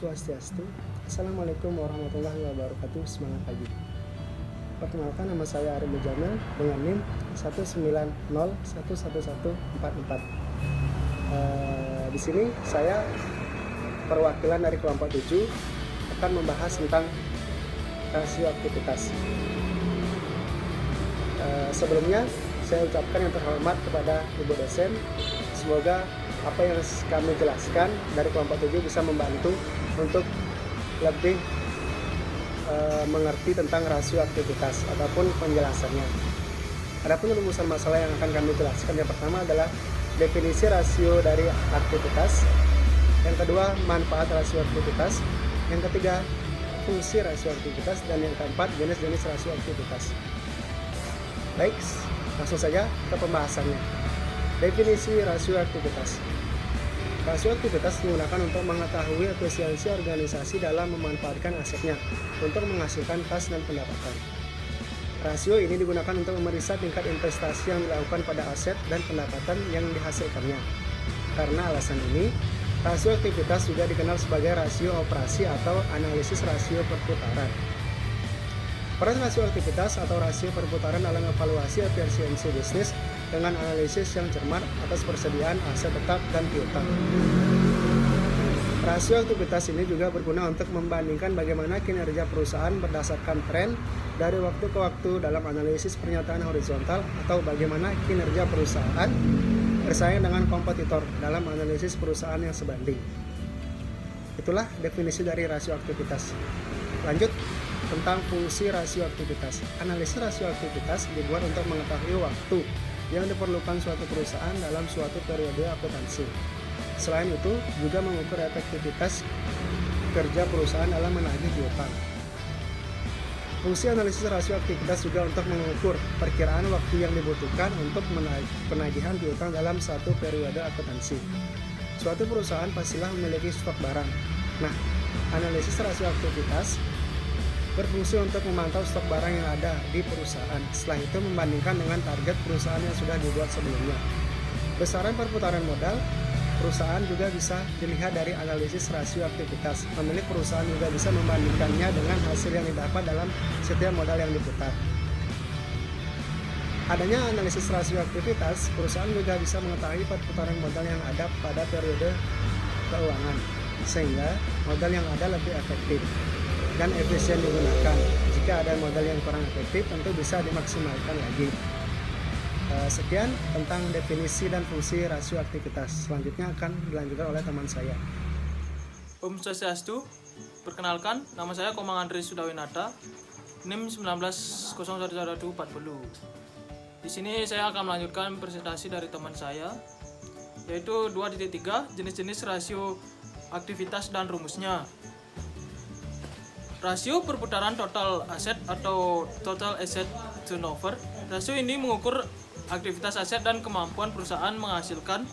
Swastiastu. Assalamualaikum warahmatullahi wabarakatuh. Semangat pagi. Perkenalkan, nama saya Arif Mujamil dengan NIM 190111144. Di sini saya perwakilan dari kelompok 7 akan membahas tentang rasio aktivitas. Sebelumnya saya ucapkan yang terhormat kepada Ibu dosen. Semoga apa yang kami jelaskan dari kelompok 7 bisa membantu untuk lebih mengerti tentang rasio aktivitas ataupun penjelasannya. Adapun rumusan masalah yang akan kami jelaskan, yang pertama adalah definisi rasio dari aktivitas, yang kedua manfaat rasio aktivitas, yang ketiga fungsi rasio aktivitas, dan yang keempat jenis-jenis rasio aktivitas. Baik, langsung saja ke pembahasannya. Definisi rasio aktivitas. Rasio aktivitas digunakan untuk mengetahui efisiensi organisasi dalam memanfaatkan asetnya untuk menghasilkan kas dan pendapatan. Rasio ini digunakan untuk memeriksa tingkat investasi yang dilakukan pada aset dan pendapatan yang dihasilkannya. Karena alasan ini, rasio aktivitas juga dikenal sebagai rasio operasi atau analisis rasio perputaran. Peran rasio aktivitas atau rasio perputaran dalam evaluasi efisiensi bisnis dengan analisis yang cermat atas persediaan aset tetap dan piutang. Rasio aktivitas ini juga berguna untuk membandingkan bagaimana kinerja perusahaan berdasarkan tren dari waktu ke waktu dalam analisis pernyataan horizontal, atau bagaimana kinerja perusahaan bersaing dengan kompetitor dalam analisis perusahaan yang sebanding. Itulah definisi dari rasio aktivitas. Lanjut tentang fungsi rasio aktivitas. Analisis rasio aktivitas dibuat untuk mengetahui waktu yang diperlukan suatu perusahaan dalam suatu periode akuntansi. Selain itu, juga mengukur efektivitas kerja perusahaan dalam menagih piutang. Fungsi analisis rasio aktivitas juga untuk mengukur perkiraan waktu yang dibutuhkan untuk penagihan piutang dalam satu periode akuntansi. Suatu perusahaan pastilah memiliki stok barang. Nah, analisis rasio aktivitas berfungsi untuk memantau stok barang yang ada di perusahaan. Setelah itu membandingkan dengan target perusahaan yang sudah dibuat sebelumnya. Besaran perputaran modal perusahaan juga bisa dilihat dari analisis rasio aktivitas. Pemilik perusahaan juga bisa membandingkannya dengan hasil yang didapat dalam setiap modal yang diputar. Adanya analisis rasio aktivitas, perusahaan juga bisa mengetahui perputaran modal yang ada pada periode keuangan, sehingga modal yang ada lebih efektif dan efisien digunakan. Jika ada modal yang kurang efektif, tentu bisa dimaksimalkan lagi. Sekian tentang definisi dan fungsi rasio aktivitas. Selanjutnya akan dilanjutkan oleh teman saya. Om Swastiastu. Perkenalkan, nama saya Komang Andri Sudawinata, NIM 19011140. Di sini saya akan melanjutkan presentasi dari teman saya, yaitu 2.3 jenis-jenis rasio aktivitas dan rumusnya. Rasio perputaran total aset atau total asset turnover. Rasio ini mengukur aktivitas aset dan kemampuan perusahaan menghasilkan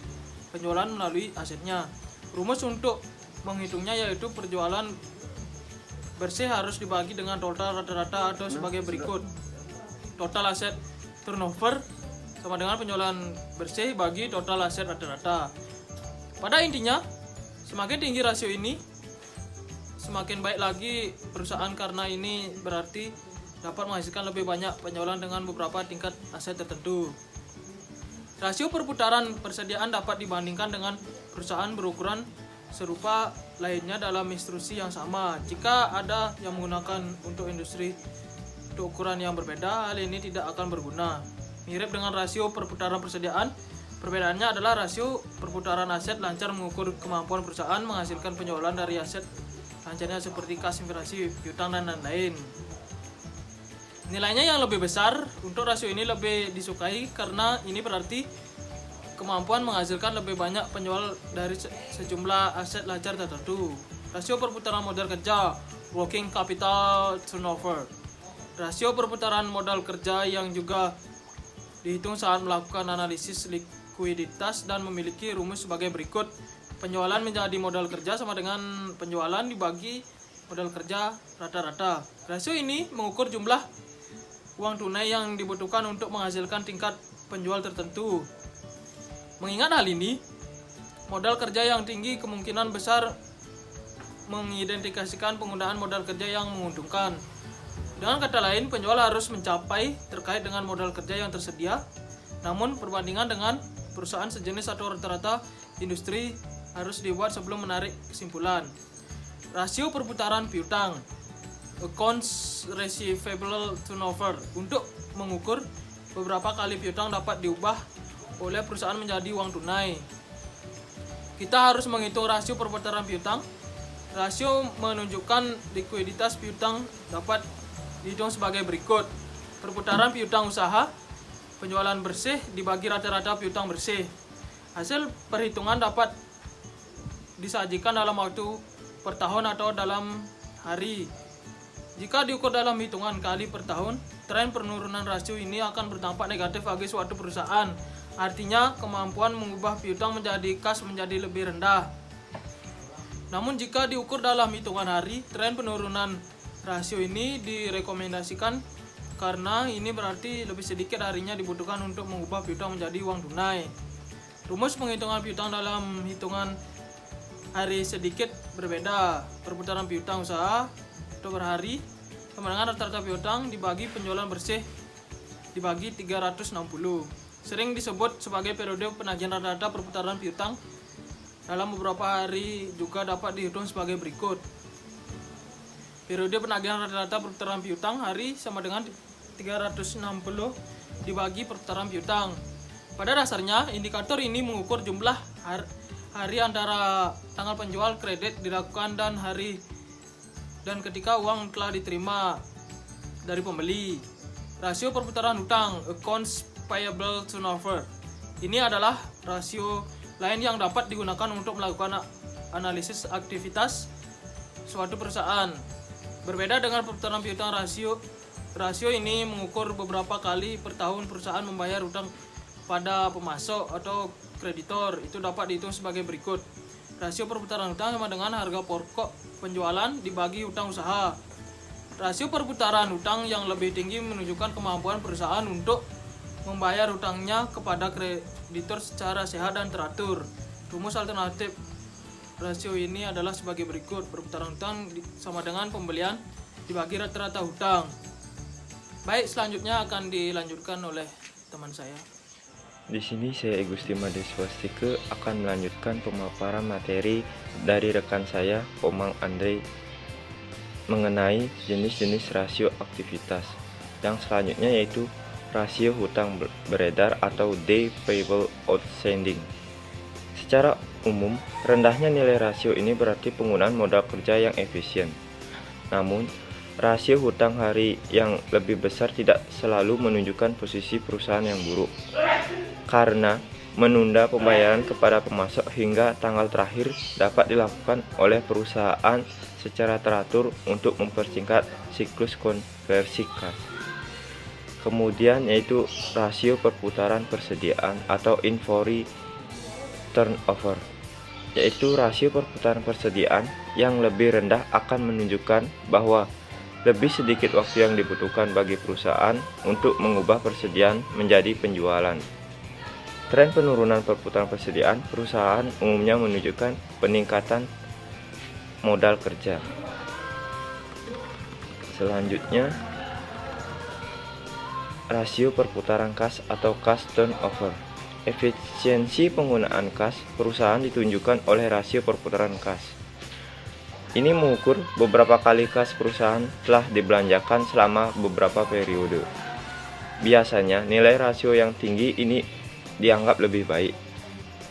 penjualan melalui asetnya. Rumus untuk menghitungnya yaitu penjualan bersih harus dibagi dengan total rata-rata atau sebagai berikut. Total aset turnover sama dengan penjualan bersih bagi total aset rata-rata. Pada intinya, semakin tinggi rasio ini, semakin baik lagi perusahaan, karena ini berarti dapat menghasilkan lebih banyak penjualan dengan beberapa tingkat aset tertentu. Rasio perputaran persediaan dapat dibandingkan dengan perusahaan berukuran serupa lainnya dalam instruksi yang sama. Jika ada yang menggunakan untuk industri untuk ukuran yang berbeda, hal ini tidak akan berguna. Mirip dengan rasio perputaran persediaan, perbedaannya adalah rasio perputaran aset lancar mengukur kemampuan perusahaan menghasilkan penjualan dari aset lancarnya seperti kas, investasi, piutang, dan lain-lain. Nilainya yang lebih besar untuk rasio ini lebih disukai karena ini berarti kemampuan menghasilkan lebih banyak penjual dari sejumlah aset lancar tertentu. Rasio perputaran modal kerja, working capital turnover. Rasio perputaran modal kerja yang juga dihitung saat melakukan analisis likuiditas dan memiliki rumus sebagai berikut. Penjualan menjadi modal kerja sama dengan penjualan dibagi modal kerja rata-rata. Rasio ini mengukur jumlah uang tunai yang dibutuhkan untuk menghasilkan tingkat penjual tertentu. Mengingat hal ini, modal kerja yang tinggi kemungkinan besar mengidentifikasikan penggunaan modal kerja yang menguntungkan. Dengan kata lain, penjual harus mencapai terkait dengan modal kerja yang tersedia, namun perbandingan dengan perusahaan sejenis atau rata-rata industri harus dibuat sebelum menarik kesimpulan. Rasio perputaran piutang, accounts receivable turnover, untuk mengukur beberapa kali piutang dapat diubah oleh perusahaan menjadi uang tunai. Kita harus menghitung rasio perputaran piutang. Rasio menunjukkan likuiditas piutang dapat dihitung sebagai berikut. Perputaran piutang usaha, penjualan bersih dibagi rata-rata piutang bersih. Hasil perhitungan dapat disajikan dalam waktu per tahun atau dalam hari. Jika diukur dalam hitungan kali per tahun, tren penurunan rasio ini akan berdampak negatif bagi suatu perusahaan. Artinya, kemampuan mengubah piutang menjadi kas menjadi lebih rendah. Namun jika diukur dalam hitungan hari, tren penurunan rasio ini direkomendasikan karena ini berarti lebih sedikit harinya dibutuhkan untuk mengubah piutang menjadi uang tunai. Rumus penghitungan piutang dalam hitungan hari sedikit berbeda. Perputaran piutang usaha atau per hari sama dengan rata-rata piutang dibagi penjualan bersih dibagi 360. Sering disebut sebagai periode penagihan rata-rata perputaran piutang. Dalam beberapa hari juga dapat dihitung sebagai berikut. Periode penagihan rata-rata perputaran piutang hari sama dengan 360 dibagi perputaran piutang. Pada dasarnya, indikator ini mengukur jumlah hari antara tanggal penjual kredit dilakukan dan ketika uang telah diterima dari pembeli. Rasio perputaran hutang, accounts payable turnover. Ini adalah rasio lain yang dapat digunakan untuk melakukan analisis aktivitas suatu perusahaan. Berbeda dengan perputaran piutang, rasio ini mengukur beberapa kali per tahun perusahaan membayar hutang pada pemasok atau kreditor. Itu dapat dihitung sebagai berikut. Rasio perputaran hutang sama dengan harga pokok penjualan dibagi hutang usaha. Rasio perputaran hutang yang lebih tinggi menunjukkan kemampuan perusahaan untuk membayar hutangnya kepada kreditor secara sehat dan teratur. Rumus alternatif rasio ini adalah sebagai berikut. Perputaran hutang sama dengan pembelian dibagi rata-rata hutang. Baik, selanjutnya akan dilanjutkan oleh teman saya. Di sini saya Gusti Made Swastike akan melanjutkan pemaparan materi dari rekan saya, Komang Andre, mengenai jenis-jenis rasio aktivitas. Yang selanjutnya yaitu rasio hutang beredar atau day payable outstanding. Secara umum, rendahnya nilai rasio ini berarti penggunaan modal kerja yang efisien. Namun, rasio hutang hari yang lebih besar tidak selalu menunjukkan posisi perusahaan yang buruk. Karena menunda pembayaran kepada pemasok hingga tanggal terakhir dapat dilakukan oleh perusahaan secara teratur untuk mempersingkat siklus konversi kas. Kemudian yaitu rasio perputaran persediaan atau inventory turnover, yaitu rasio perputaran persediaan yang lebih rendah akan menunjukkan bahwa lebih sedikit waktu yang dibutuhkan bagi perusahaan untuk mengubah persediaan menjadi penjualan. Tren penurunan perputaran persediaan perusahaan umumnya menunjukkan peningkatan modal kerja. Selanjutnya, rasio perputaran kas atau cash turnover. Efisiensi penggunaan kas perusahaan ditunjukkan oleh rasio perputaran kas. Ini mengukur beberapa kali kas perusahaan telah dibelanjakan selama beberapa periode. Biasanya nilai rasio yang tinggi ini dianggap lebih baik.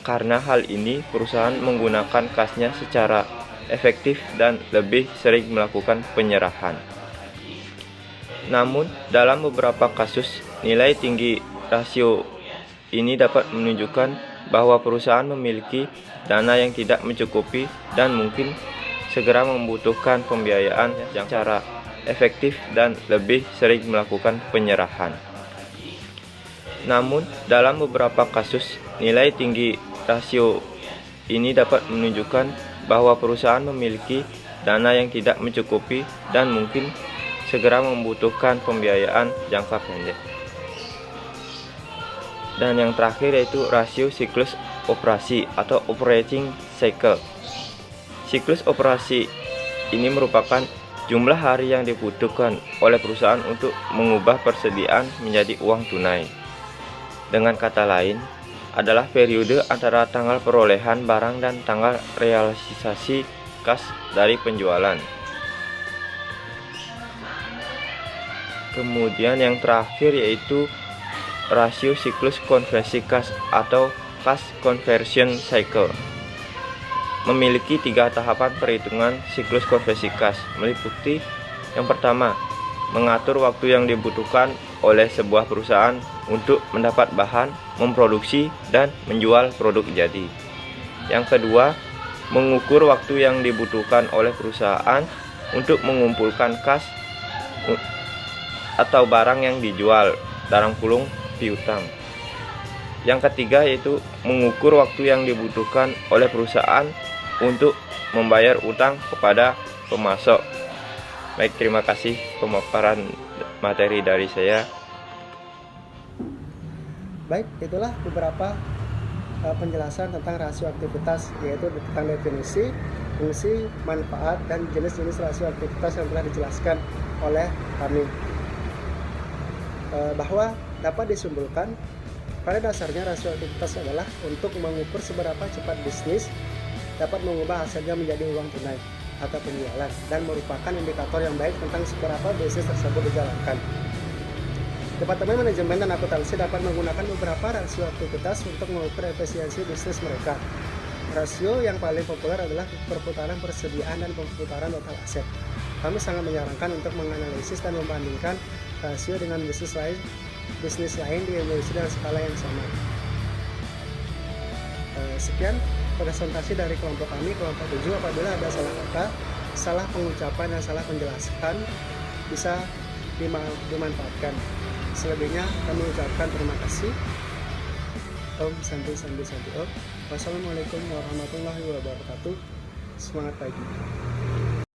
Karena hal ini perusahaan menggunakan kasnya secara efektif dan lebih sering melakukan penyerahan. Namun, dalam beberapa kasus, nilai tinggi rasio ini dapat menunjukkan bahwa perusahaan memiliki dana yang tidak mencukupi dan mungkin segera membutuhkan pembiayaan yang secara efektif dan lebih sering melakukan penyerahan. Namun, dalam beberapa kasus, nilai tinggi rasio ini dapat menunjukkan bahwa perusahaan memiliki dana yang tidak mencukupi dan mungkin segera membutuhkan pembiayaan jangka pendek. Dan yang terakhir yaitu rasio siklus operasi atau operating cycle. Siklus operasi ini merupakan jumlah hari yang dibutuhkan oleh perusahaan untuk mengubah persediaan menjadi uang tunai. Dengan kata lain, adalah periode antara tanggal perolehan barang dan tanggal realisasi kas dari penjualan. Kemudian yang terakhir yaitu rasio siklus konversi kas atau cash conversion cycle. Memiliki 3 tahapan perhitungan siklus konversi kas, meliputi yang pertama, mengatur waktu yang dibutuhkan oleh sebuah perusahaan untuk mendapat bahan, memproduksi, dan menjual produk jadi. Yang kedua, mengukur waktu yang dibutuhkan oleh perusahaan untuk mengumpulkan kas atau barang yang dijual, (piutang). Yang ketiga yaitu mengukur waktu yang dibutuhkan oleh perusahaan untuk membayar utang kepada pemasok. Baik, terima kasih pemaparan materi dari saya. Baik, itulah beberapa penjelasan tentang rasio aktivitas, yaitu tentang definisi, fungsi, manfaat, dan jenis-jenis rasio aktivitas yang telah dijelaskan oleh kami. Bahwa dapat disimpulkan, pada dasarnya rasio aktivitas adalah untuk mengukur seberapa cepat bisnis dapat mengubah hasilnya menjadi uang tunai atau penjualan, dan merupakan indikator yang baik tentang seberapa bisnis tersebut dijalankan. Departemen Manajemen dan Akuntansi dapat menggunakan beberapa rasio aktivitas untuk mengukur efisiensi bisnis mereka. Rasio yang paling populer adalah perputaran persediaan dan perputaran total aset. Kami sangat menyarankan untuk menganalisis dan membandingkan rasio dengan bisnis lain di Indonesia dengan skala yang sama. Sekian presentasi dari kelompok kami, kelompok 7. Apabila ada salah kata, salah pengucapan, dan salah penjelasan, bisa dimanfaatkan. Selebihnya kami ucapkan terima kasih. Om Santi Santi Santi Om. Wassalamualaikum warahmatullahi wabarakatuh. Semangat pagi.